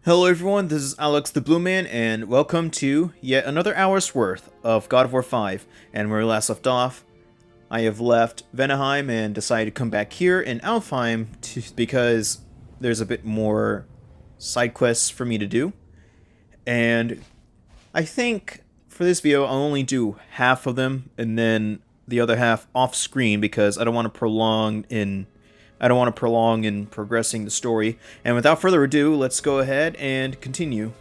Hello everyone, this is Alex the Blue Man, and welcome to yet another hour's worth of God of War 5. And where we last left off, I have left Vanaheim and decided to come back here in Alfheim because there's a bit more side quests for me to do. And I think for this video I'll only do half of them and then the other half off screen because I don't want to prolong in progressing the story. And without further ado, let's go ahead and continue.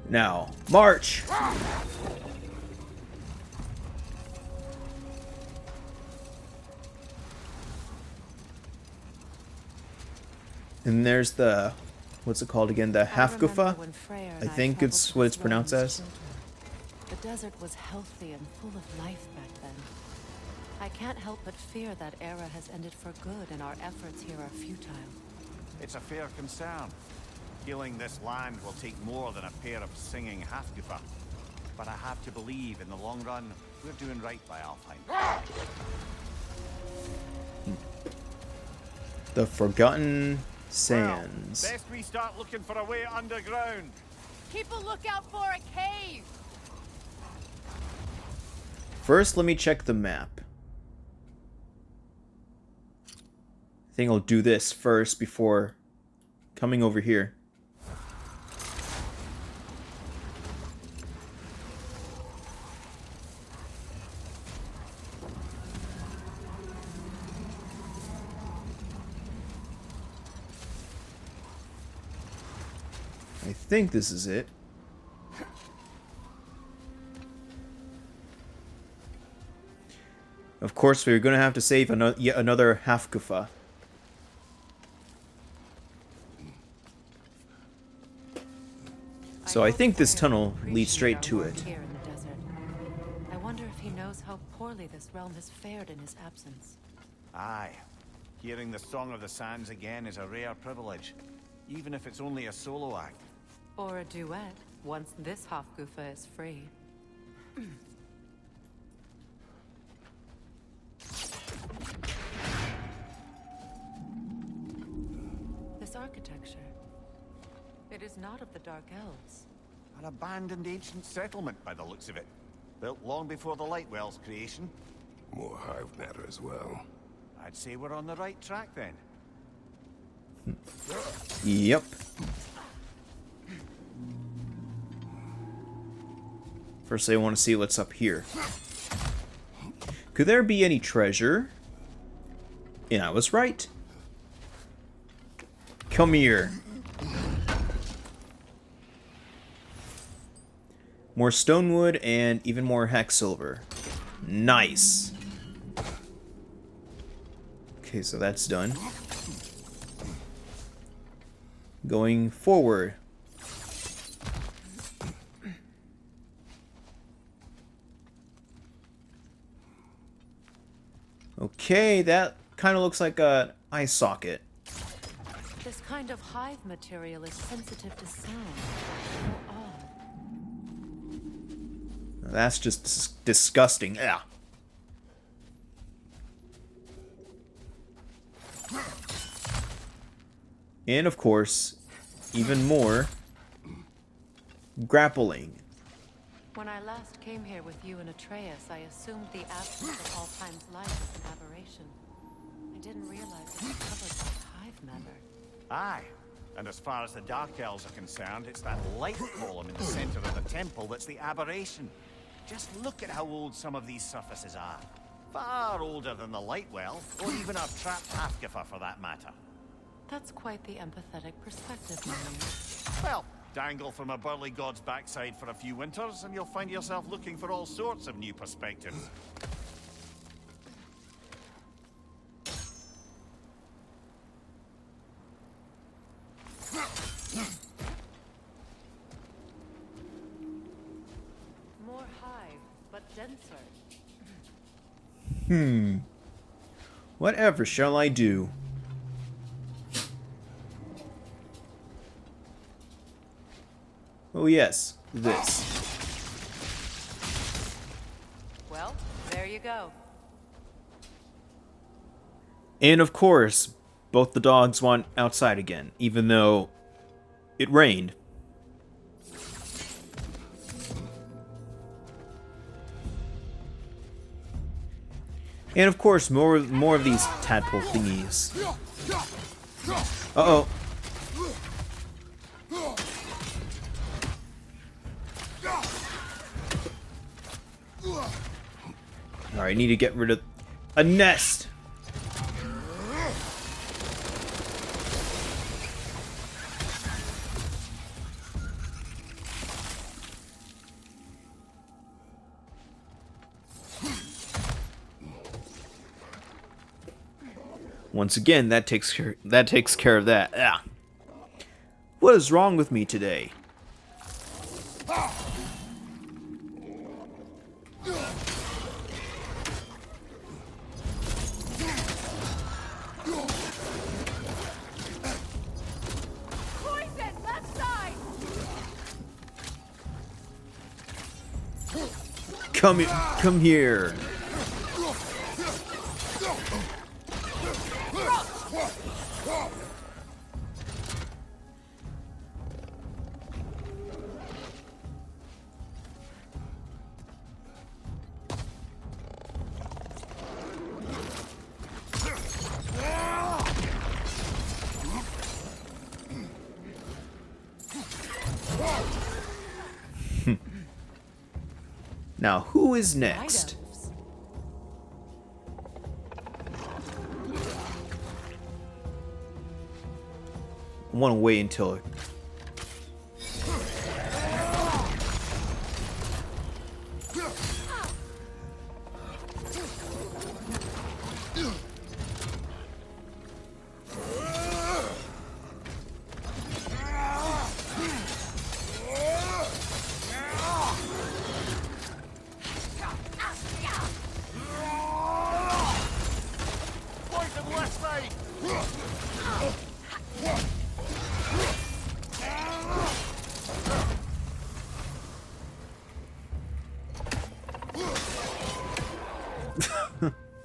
Now, march! And there's the, what's it called again? The Hafgufa? I think it's what it's pronounced as. The desert was healthy and full of life back then. I can't help but fear that era has ended for good and our efforts here are futile. It's a fair concern. Healing this land will take more than a pair of singing Hafgufa. But I have to believe in the long run, we're doing right by Alfheim. The Forgotten Sands. Well, best we start looking for a way underground. Keep a lookout for a cave! First, let me check the map. I think I'll do this first before coming over here. I think this is it. Of course, we're going to have to save yet another Hafgufa. So I think this tunnel leads straight to it. Here in the desert. I wonder if he knows how poorly this realm has fared in his absence. Aye. Hearing the Song of the Sands again is a rare privilege, even if it's only a solo act. Or a duet, once this Hafgufa is free. This architecture, it is not of the Dark Elves. An abandoned ancient settlement by the looks of it. Built long before the Lightwell's creation. More hive matter as well. I'd say we're on the right track then. Yep. First, I want to see what's up here. Could there be any treasure? And I was right. Come here. More stonewood and even more hex silver. Nice. Okay, so that's done. Going forward. Okay, that kind of looks like an eye socket. This kind of hive material is sensitive to sound. How odd. That's just disgusting. Yeah. And of course, even more grappling. When I last came here with you and Atreus, I assumed the absence of Alfheim's light was an aberration. I didn't realize it was covered by hive matter. Aye. And as far as the Dark Elves are concerned, it's that light column in the center of the temple that's the aberration. Just look at how old some of these surfaces are. Far older than the Lightwell, or even our trapped Hafgufa for that matter. That's quite the empathetic perspective, Marine. Well, dangle from a burly god's backside for a few winters, and you'll find yourself looking for all sorts of new perspectives. More hive, but denser. Whatever shall I do? Oh yes, this. Well, there you go. And of course, both the dogs want outside again, even though it rained. And of course, more of these tadpole thingies. Uh-oh. Alright, need to get rid of a nest. Once again, that takes care of that. Ah. What is wrong with me today? Poison, left side. Come here. Now, who is next? I want to wait until...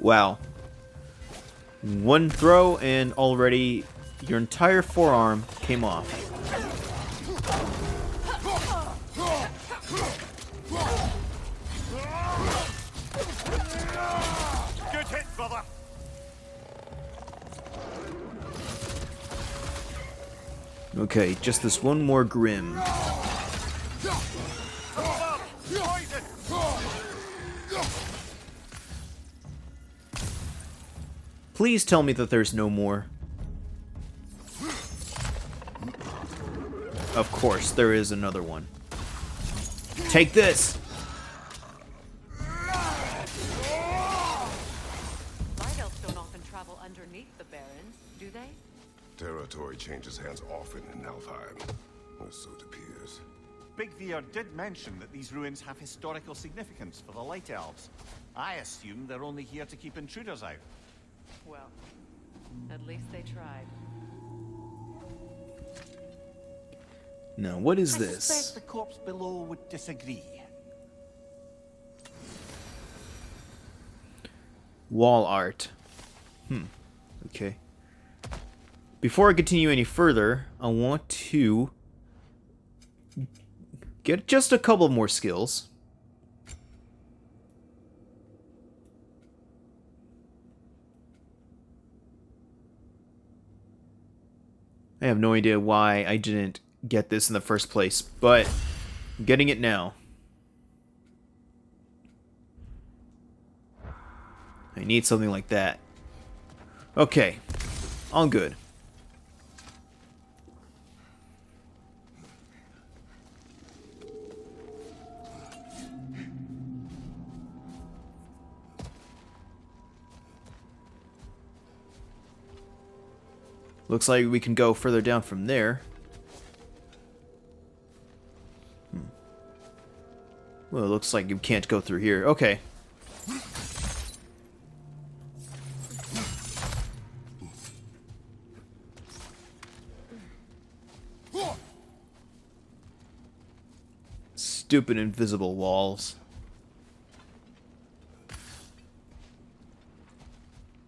Wow. One throw and already your entire forearm came off. Good hit, brother. Okay, just this one more Grim. Please tell me that there's no more. Of course, there is another one. Take this! Light elves don't often travel underneath the barrens, do they? Territory changes hands often in Alfheim, or so it appears. Big Veer did mention that these ruins have historical significance for the Light Elves. I assume they're only here to keep intruders out. Well, at least they tried. Now, what is I this? suspect the corpse below would disagree. Wall art. Okay. Before I continue any further, I want to get just a couple more skills. I have no idea why I didn't get this in the first place, but I'm getting it now. I need something like that. Okay, all good. Looks like we can go further down from there. Well, it looks like you can't go through here. Okay. Stupid invisible walls.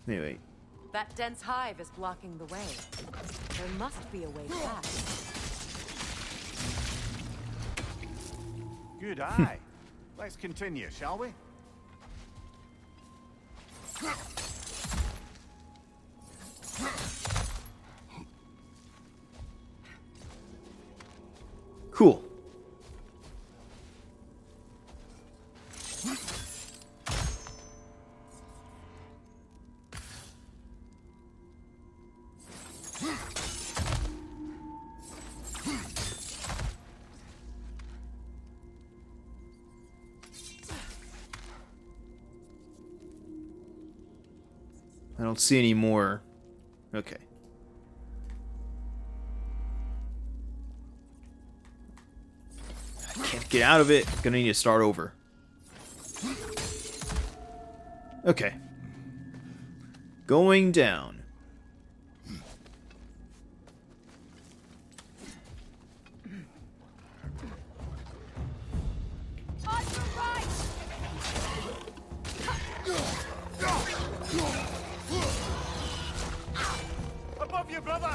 Anyway, That dense hive is blocking the way. There must be a way past. Good eye. Let's continue, shall we? Cool. I don't see any more. Okay. I can't get out of it. Gonna need to start over. Okay. Going down. On your right! Above you, brother!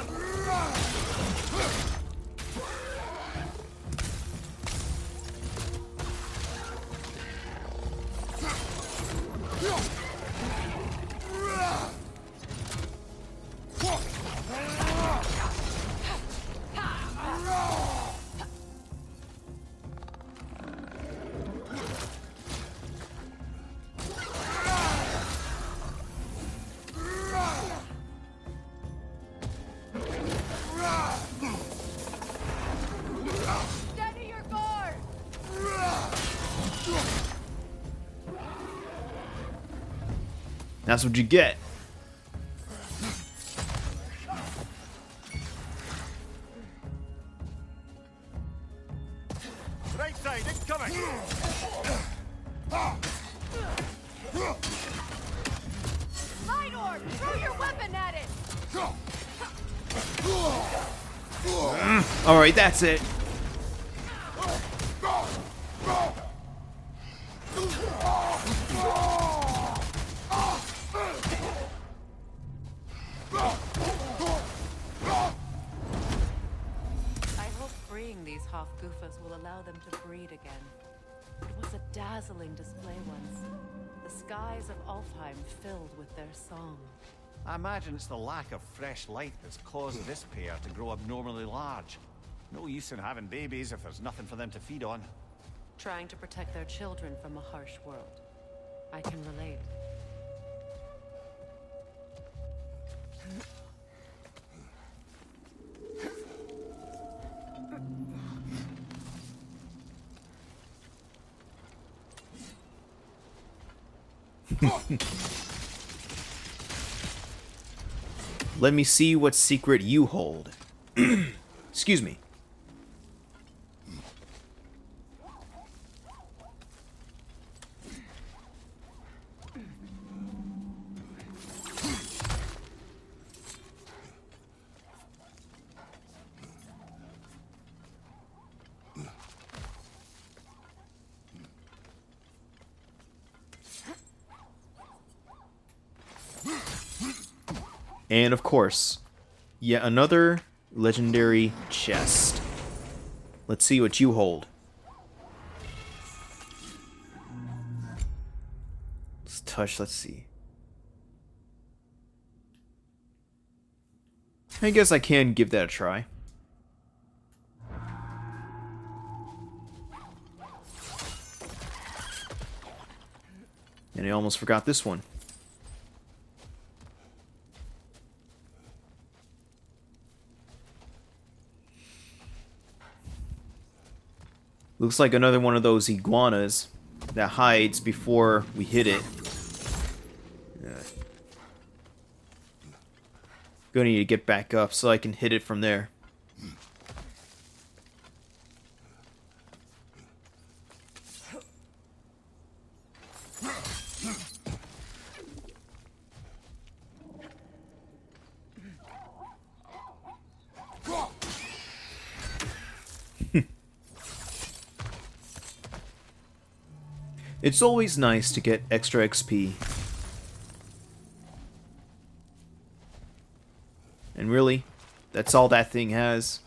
Steady your guard! That's what you get. Right side, incoming! Light orb! Throw your weapon at it! Alright, that's it. I hope freeing these half-goofas will allow them to breed again. It was a dazzling display once. The skies of Alfheim filled with their song. I imagine it's the lack of fresh light that's caused this pair to grow abnormally large. No use in having babies if there's nothing for them to feed on. Trying to protect their children from a harsh world. I can relate. Let me see what secret you hold. Excuse me. And of course, yet another legendary chest. Let's see what you hold. Let's touch, let's see. I guess I can give that a try. And I almost forgot this one. Looks like another one of those iguanas that hides before we hit it. Gonna need to get back up so I can hit it from there. It's always nice to get extra XP. And really, that's all that thing has.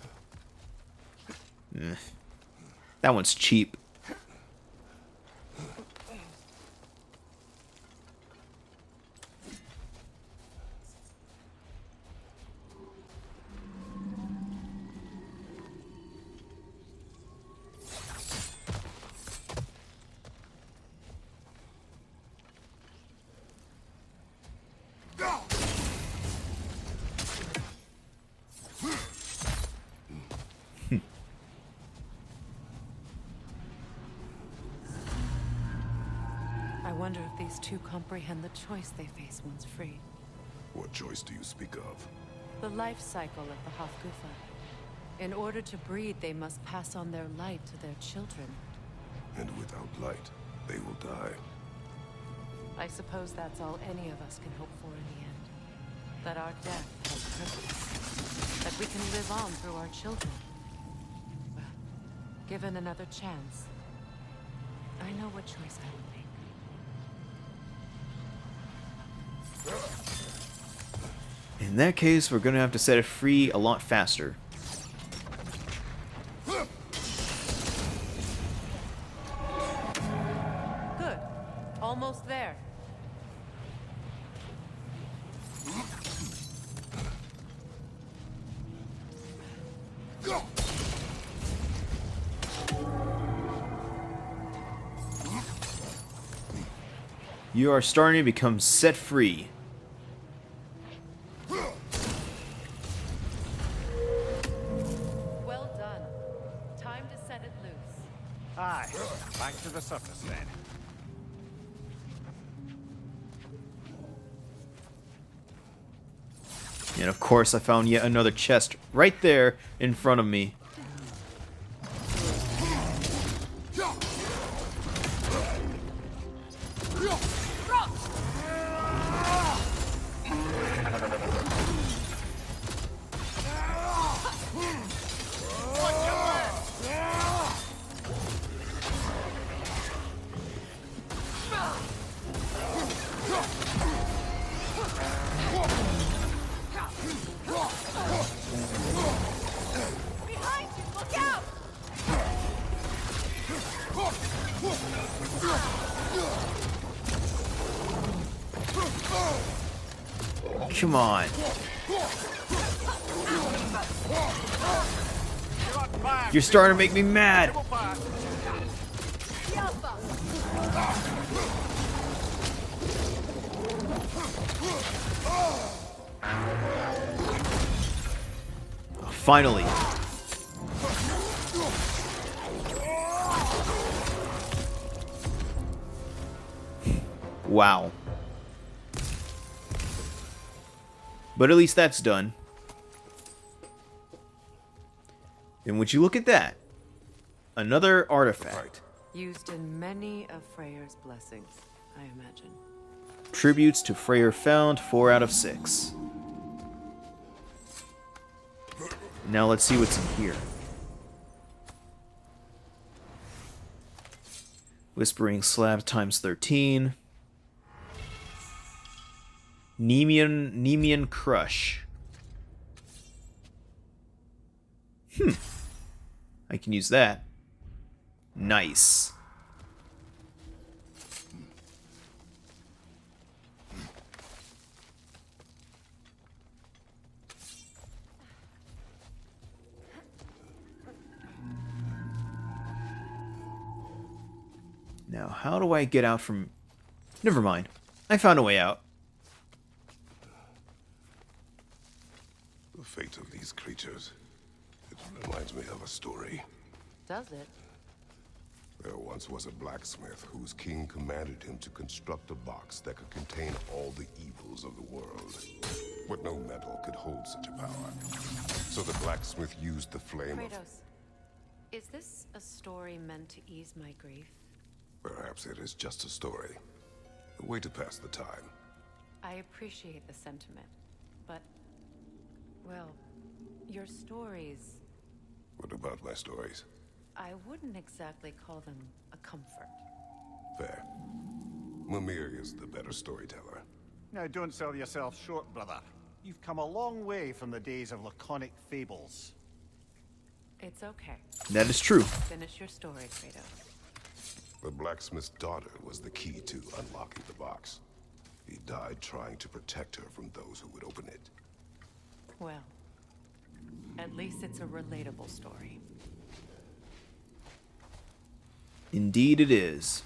That one's cheap. I wonder if these two comprehend the choice they face once free. What choice do you speak of? The life cycle of the Hofgufa. In order to breed, they must pass on their light to their children. And without light, they will die. I suppose that's all any of us can hope for in the end. That our death has purpose. That we can live on through our children. Well, given another chance, I know what choice I would make. In that case, we're gonna have to set it free a lot faster. Good. Almost there. You are starting to become set free. Well done. Time to set it loose. Aye, back to the surface then. And of course, I found yet another chest right there in front of me. Behind you! Look out! Come on. You're starting to make me mad. Finally. Wow. But at least that's done. And would you look at that? Another artifact. Used in many of Freyr's blessings, I imagine. Tributes to Freyr found, 4 out of 6. Now let's see what's in here. Whispering Slab times 13. Nemean Crush. I can use that. Nice. Now, how do I get out from... Never mind. I found a way out. The fate of these creatures. It reminds me of a story. Does it? There once was a blacksmith whose king commanded him to construct a box that could contain all the evils of the world. But no metal could hold such a power. So the blacksmith used the flame of... Kratos, is this a story meant to ease my grief? Perhaps it is just a story. A way to pass the time. I appreciate the sentiment, but, well, your stories, What about my stories? I wouldn't exactly call them a comfort. Fair. Mimir is the better storyteller. Now, don't sell yourself short, brother. You've come a long way from the days of laconic fables. It's okay. That is true. Finish your story, Kratos. The blacksmith's daughter was the key to unlocking the box. He died trying to protect her from those who would open it. Well, at least it's a relatable story. Indeed it is.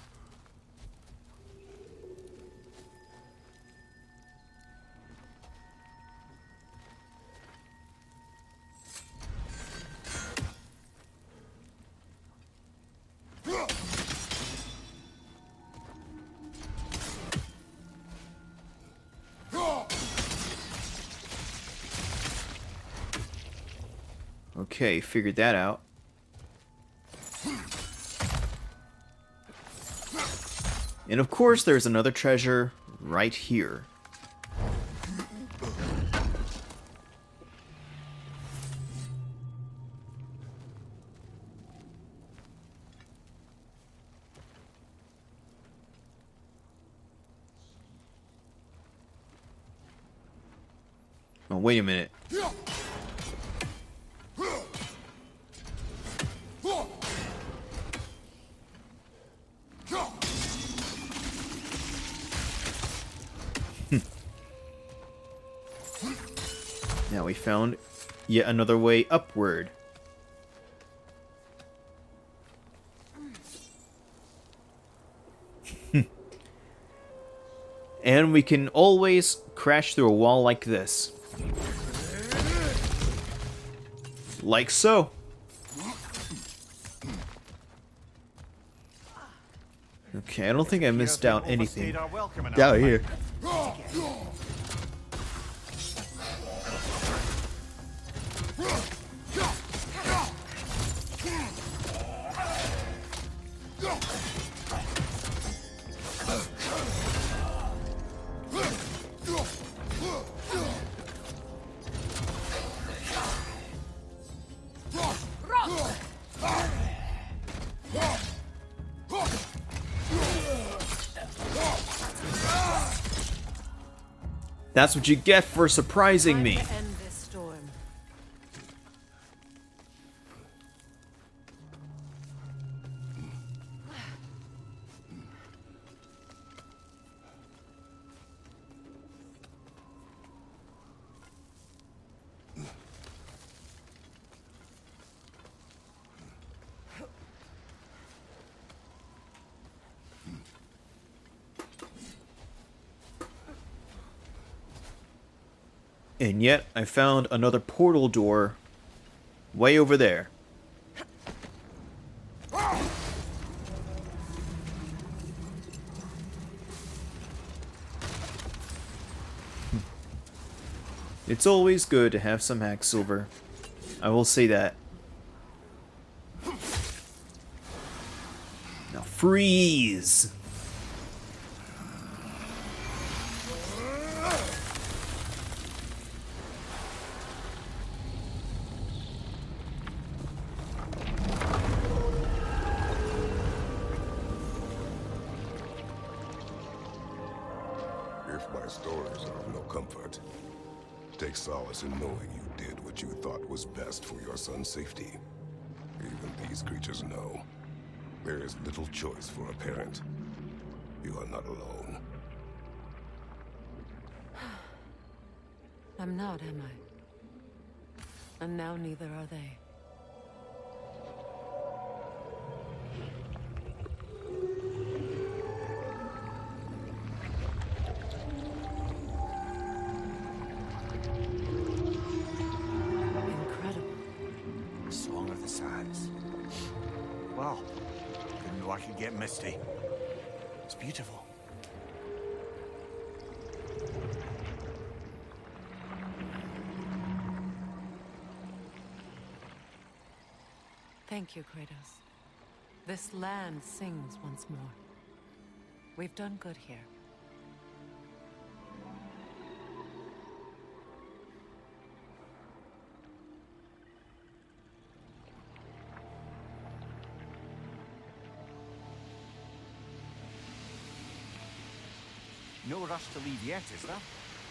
Okay, figured that out. And of course, there's another treasure right here. Oh, wait a minute. Now we found yet another way upward. And we can always crash through a wall like this. Like so. Okay, I don't think I missed out anything down here. That's what you get for surprising me. Time to end this storm. And yet, I found another portal door way over there. It's always good to have some hack silver. I will say that. Now freeze! If my stories are of no comfort, take solace in knowing you did what you thought was best for your son's safety. Even these creatures know. There is little choice for a parent. You are not alone. I'm not, am I? And now neither are they. Incredible. Song of the Sands. Well, didn't know I could get misty. It's beautiful. Thank you, Kratos. This land sings once more. We've done good here. No rush to leave yet, is there?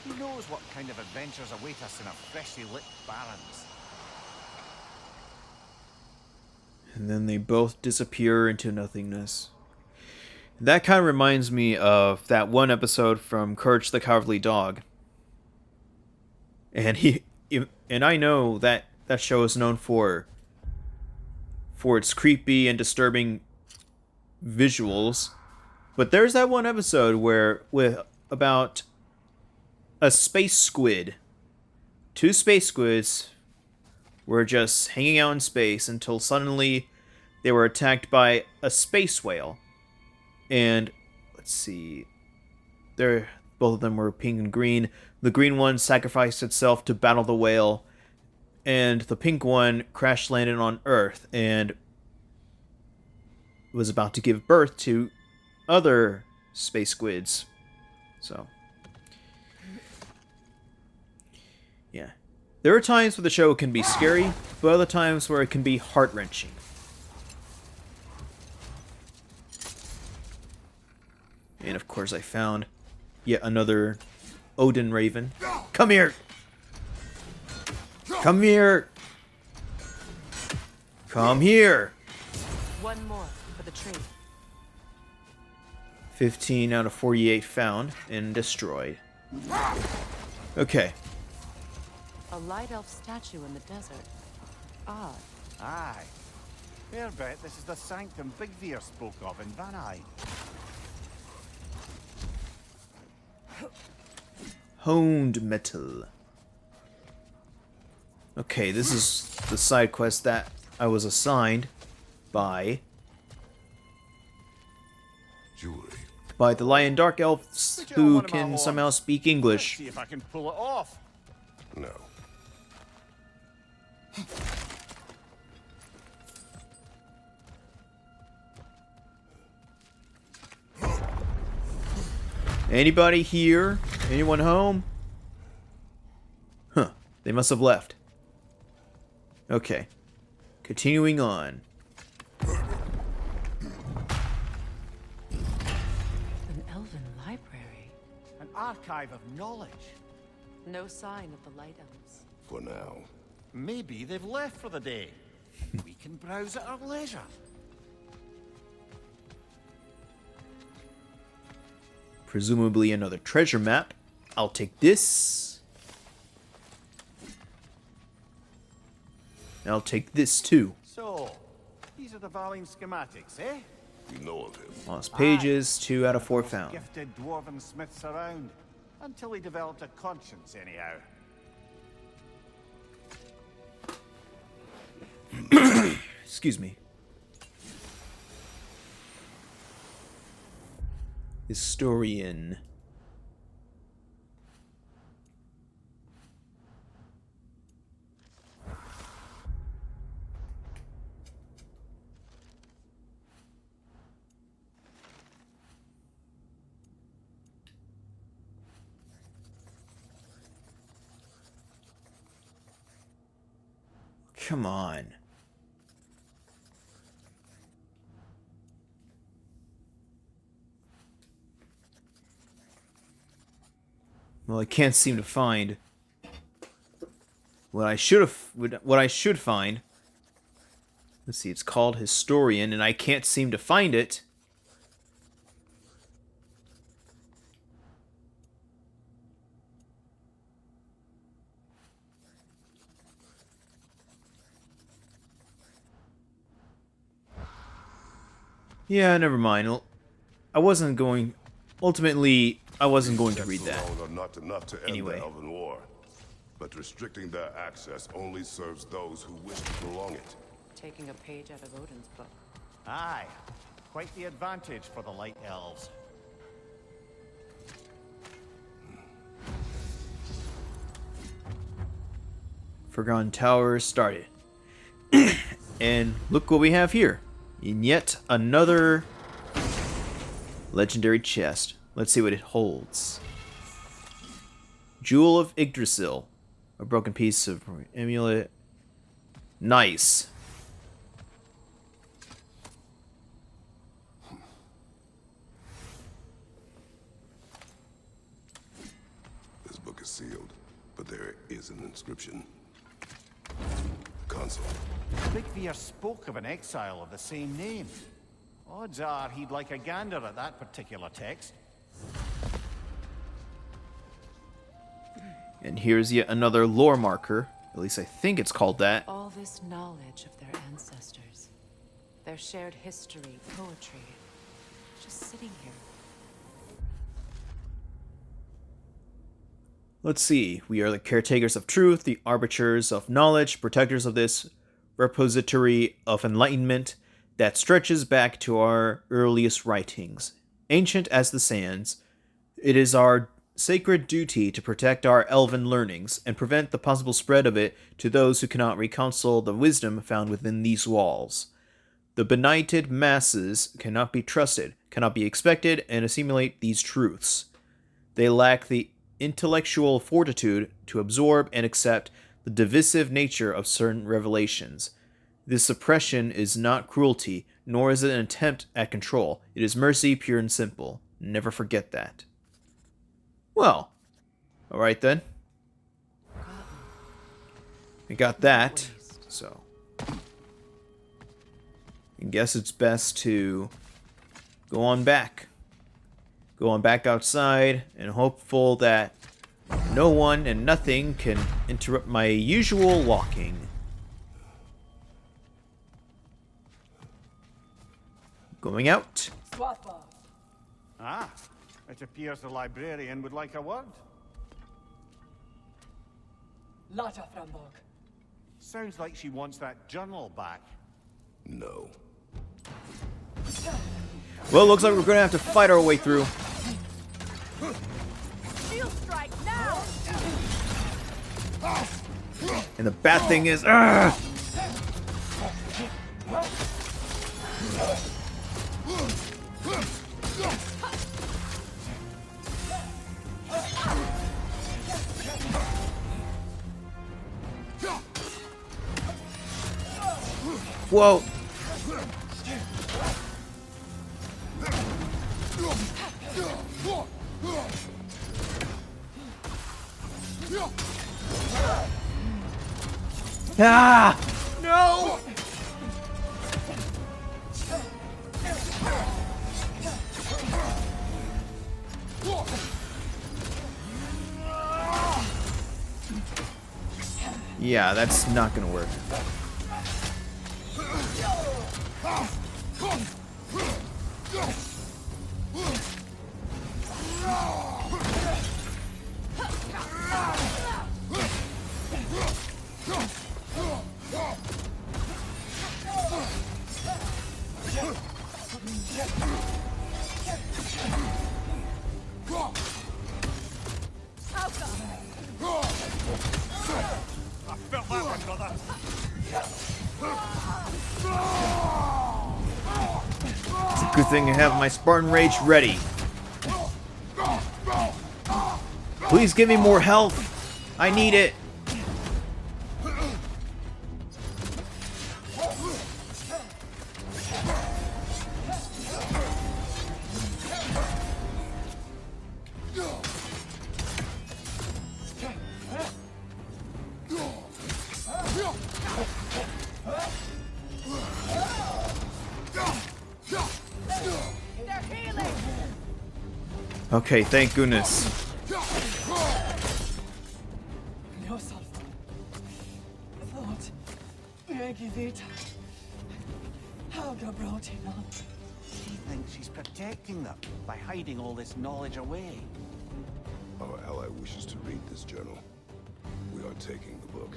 Who knows what kind of adventures await us in our freshly lit barrens? And then they both disappear into nothingness. That kind of reminds me of that one episode from Courage the Cowardly Dog. And and I know that that show is known for its creepy and disturbing visuals, but there's that one episode where with about a space squid. Two space squids were just hanging out in space until suddenly they were attacked by a space whale. And let's see, both of them were pink and green. The green one sacrificed itself to battle the whale, and the pink one crash landed on Earth and was about to give birth to other space squids. So, yeah. There are times where the show can be scary, but other times where it can be heart-wrenching. And of course I found yet another Odin Raven. Come here! Come here! Come here! One more for the tree. 15 out of 48 found and destroyed. Okay. A light elf statue in the desert. Odd. Aye. Fair bet this is the sanctum Bigveer spoke of in Vanai. Honed metal. Okay, this is the side quest that I was assigned by the Lion Dark Elves who can somehow speak English. See if I can pull it off. No. Anybody here? Anyone home? Huh. They must have left. Okay. Continuing on. An elven library. An archive of knowledge. No sign of the light elves. For now. Maybe they've left for the day. We can browse at our leisure. Presumably another treasure map. I'll take this. I'll take this too. So, these are the Valine schematics, eh? You know of him. Lost pages, 2 out of 4 Most found. Gifted dwarven smiths around. Until he developed a conscience, anyhow. Excuse me. Historian. Come on. Well, I can't seem to find what I should find. Let's see, it's called Historian, and I can't seem to find it. Yeah, never mind. Ultimately, I wasn't going to read that. Alone are not enough to end Anyway. the Elven War. But restricting their access only serves those who wish to prolong it. Taking a page out of Odin's book. Aye. Quite the advantage for the Light Elves. Forgotten Tower started. And look what we have here. In yet another legendary chest. Let's see what it holds. Jewel of Yggdrasil. A broken piece of amulet. Nice. This book sealed, but there is an inscription. Console. Big Veer spoke of an exile of the same name. Odds are he'd like a gander at that particular text. And here's yet another lore marker. At least I think it's called that. All this knowledge of their ancestors, their shared history, poetry, just sitting here. Let's see. We are the caretakers of truth, the arbiters of knowledge, protectors of this repository of enlightenment that stretches back to our earliest writings. Ancient as the sands, it is our sacred duty to protect our elven learnings and prevent the possible spread of it to those who cannot reconcile the wisdom found within these walls. The benighted masses cannot be trusted, cannot be expected, and assimilate these truths. They lack the intellectual fortitude to absorb and accept the divisive nature of certain revelations. This suppression is not cruelty, nor is it an attempt at control. It is mercy, pure and simple. Never forget that. Well, alright then. I got that, so I guess it's best to go on back. Go on back outside and hopeful that no one and nothing can interrupt my usual walking. Going out. Ah, it appears the librarian would like a word. Lata Frambog. Sounds like she wants that journal back. No. Well, looks like we're gonna have to fight our way through. Shield strike now! And the bad thing is, ah! Whoa! Ah! No! Yeah, that's not gonna work. It's a good thing I have my Spartan Rage ready. Please give me more health. I need it. Okay, thank goodness. No sulfur. Thought. Megivita. Helga brought him on. She thinks she's protecting them by hiding all this knowledge away. Our ally wishes to read this journal. We are taking the book.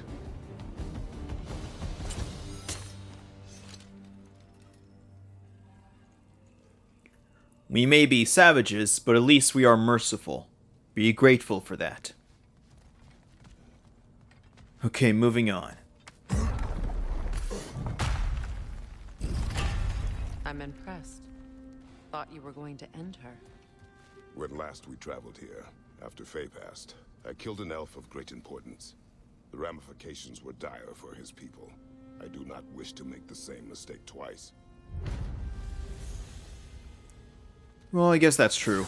We may be savages, but at least we are merciful. Be grateful for that. Okay, moving on. I'm impressed. Thought you were going to end her. When last we traveled here, after Faye passed, I killed an elf of great importance. The ramifications were dire for his people. I do not wish to make the same mistake twice. Well, I guess that's true.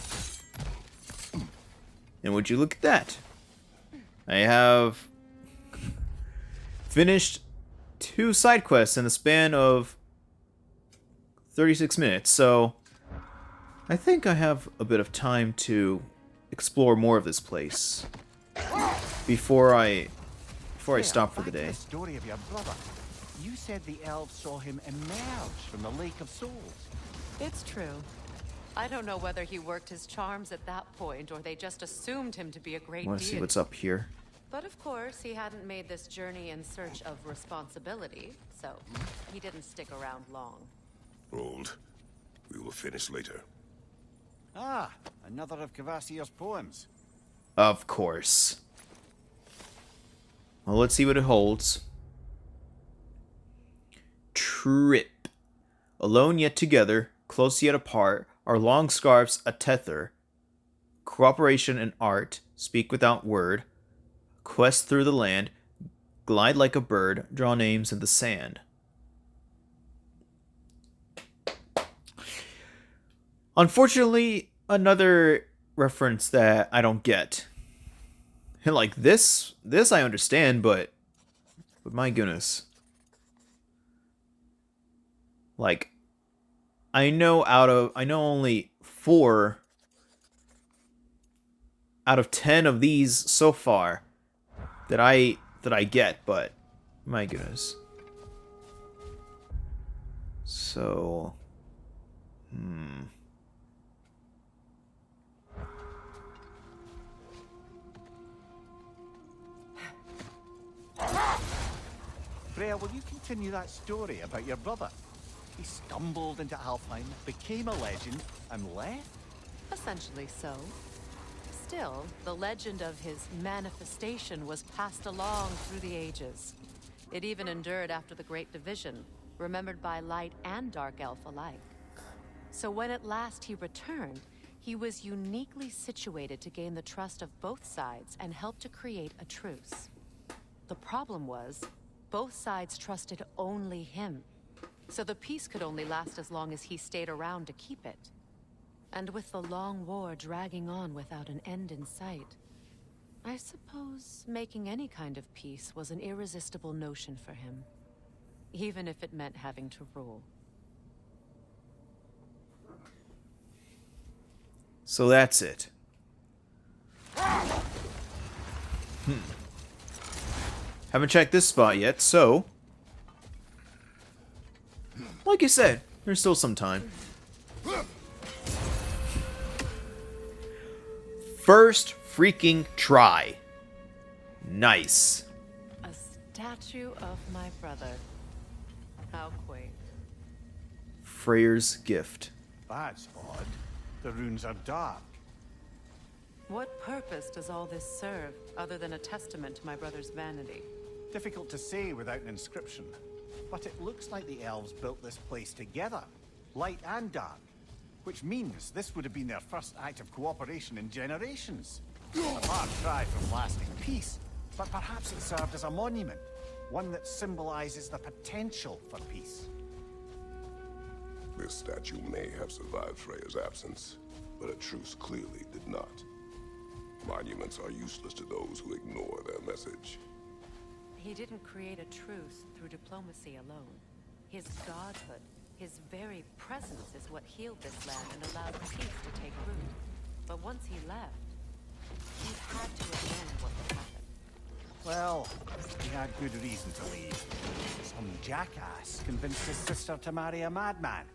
And would you look at that? I have finished 2 side quests in the span of 36 minutes, so I think I have a bit of time to explore more of this place before I stop for the day. The story of your brother. You said the elves saw him emerge from the Lake of Souls. It's true. I don't know whether he worked his charms at that point or they just assumed him to be a great I want to deity. see what's up here. But of course, he hadn't made this journey in search of responsibility, so he didn't stick around long. Old. We will finish later. Ah, another of Kvasir's poems. Of course. Well, let's see what it holds. Trip. Alone yet together, close yet apart, our long scarves a tether. Cooperation in art, speak without word. Quest through the land, glide like a bird, draw names in the sand. Unfortunately, another reference that I don't get. Like this I understand, but my goodness. Like I know only 4 out of 10 of these so far that I get, but my goodness. So Freya, will you continue that story about your brother? He stumbled into Alfheim, became a legend, and left? Essentially so. Still, the legend of his manifestation was passed along through the ages. It even endured after the Great Division, remembered by light and dark elf alike. So when at last he returned, he was uniquely situated to gain the trust of both sides and help to create a truce. The problem was, both sides trusted only him. So the peace could only last as long as he stayed around to keep it. And with the long war dragging on without an end in sight, I suppose making any kind of peace was an irresistible notion for him. Even if it meant having to rule. so that's it. Haven't checked this spot yet, so like I said, there's still some time. First freaking try. Nice. A statue of my brother. How quaint. Freyr's gift. That's odd. The runes are dark. What purpose does all this serve, other than a testament to my brother's vanity? Difficult to say without an inscription. But it looks like the elves built this place together, light and dark. Which means this would have been their first act of cooperation in generations. A far cry from lasting peace, but perhaps it served as a monument, one that symbolizes the potential for peace. This statue may have survived Freya's absence, but a truce clearly did not. Monuments are useless to those who ignore their message. He didn't create a truce through diplomacy alone. His godhood, his very presence is what healed this land and allowed peace to take root. But once he left, he had to amend what had happened. Well, he had good reason to leave. Some jackass convinced his sister to marry a madman.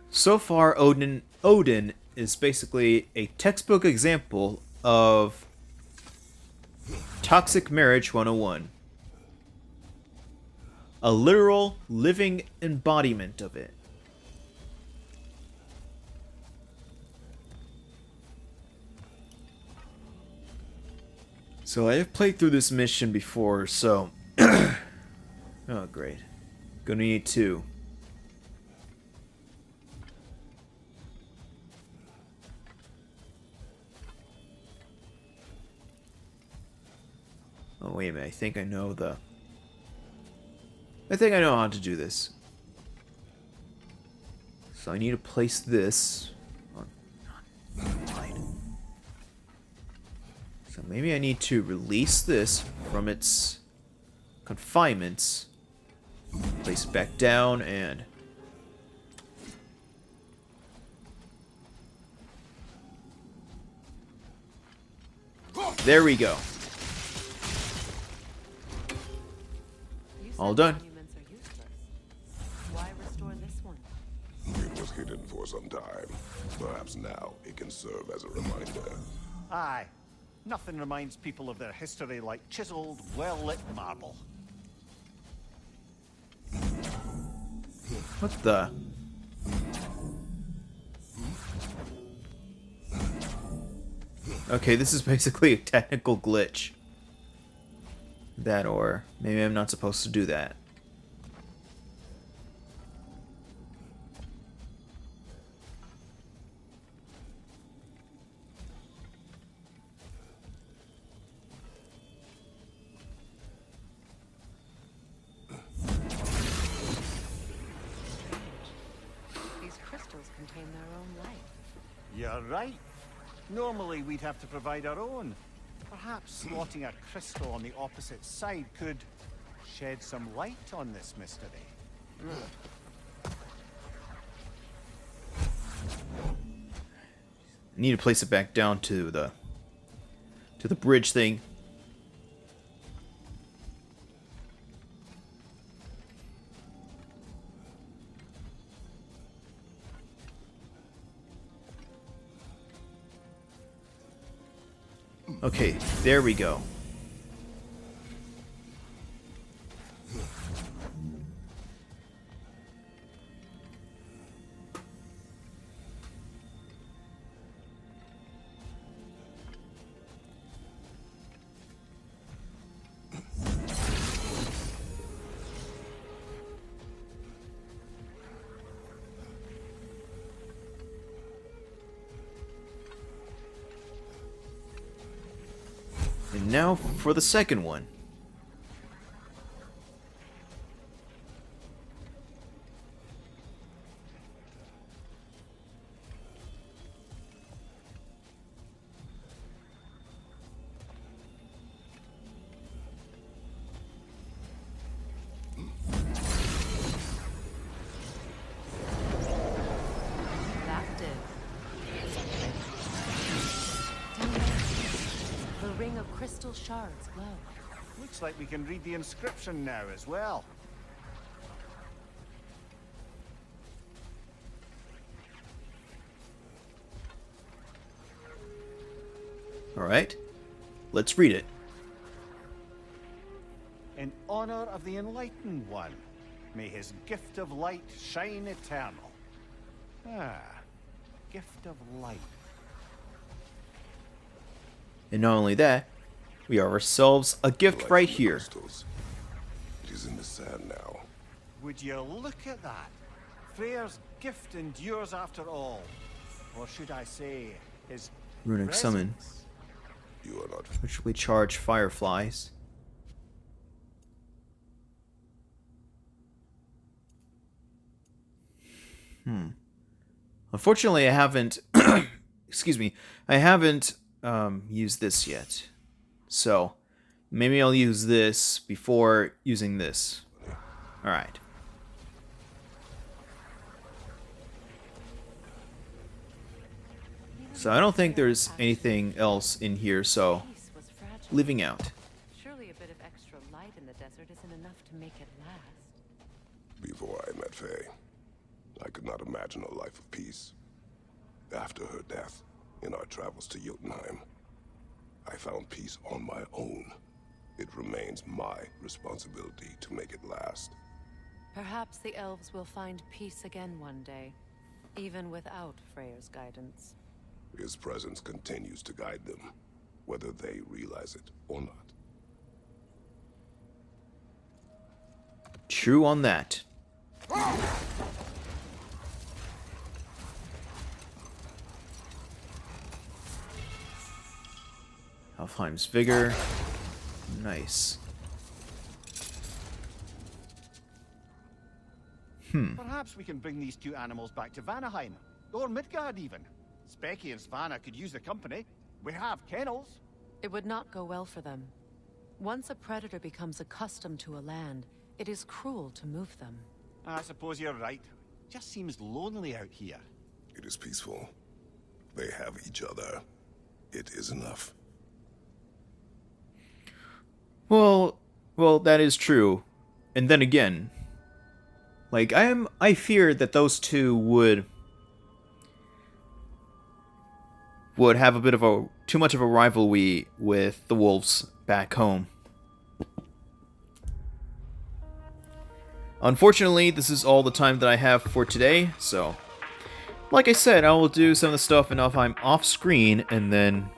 So far, Odin is basically a textbook example of toxic marriage 101. A literal living embodiment of it. So I have played through this mission before, so oh great. Gonna need 2. Oh, wait a minute. I think I know how to do this. So I need to place this on line. So maybe I need to release this from its confinements, place it back down, and there we go. You All said done. monuments are useless. Why restore this one? It was hidden for some time. Perhaps now it can serve as a reminder. Aye. Nothing reminds people of their history like chiseled, well-lit marble. What the? Okay, this is basically a technical glitch. That, or maybe I'm not supposed to do that. These crystals contain their own light. You're right. Normally we'd have to provide our own. Perhaps slotting a crystal on the opposite side could shed some light on this mystery. I need to place it back down to the bridge thing. Okay, there we go. And now for the second one. That did. The ring of crystal shards glow. Looks like we can read the inscription now as well. Alright, let's read it. In honor of the Enlightened One, may his gift of light shine eternal. Ah, gift of light. And not only that, we have ourselves a gift Like right the here. crystals. It is in the sand now. Would you look at that? Freyr's gift endures after all. Or should I say, his Runic summon. presence. You are not. Which we charge fireflies. Unfortunately, I haven't. Excuse me. I haven't used this yet. So maybe I'll use this before using this. All right. So I don't think there's anything else in here. So Peace was fragile. living out. Surely a bit of extra light in the desert isn't enough to make it last. Before I met Faye, I could not imagine a life of peace. After her death, in our travels to Jotunheim, I found peace on my own. It remains my responsibility to make it last. Perhaps the elves will find peace again one day, even without Freyr's guidance. His presence continues to guide them, whether they realize it or not. True on that. Alfheim's vigor. Nice. Perhaps we can bring these two animals back to Vanaheim, or Midgard even. Specky and Svanna could use the company. We have kennels. It would not go well for them. Once a predator becomes accustomed to a land, it is cruel to move them. I suppose you're right. Just seems lonely out here. It is peaceful. They have each other. It is enough. Well, that is true. And then again, like I fear that those two would have a bit of too much of a rivalry with the wolves back home. Unfortunately, this is all the time that I have for today, so like I said, I will do some of the stuff in Alfheim off screen and then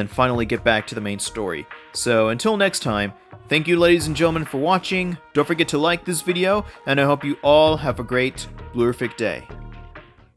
finally get back to the main story. So until next time, thank you ladies and gentlemen for watching. Don't forget to like this video, and I hope you all have a great Blurific day.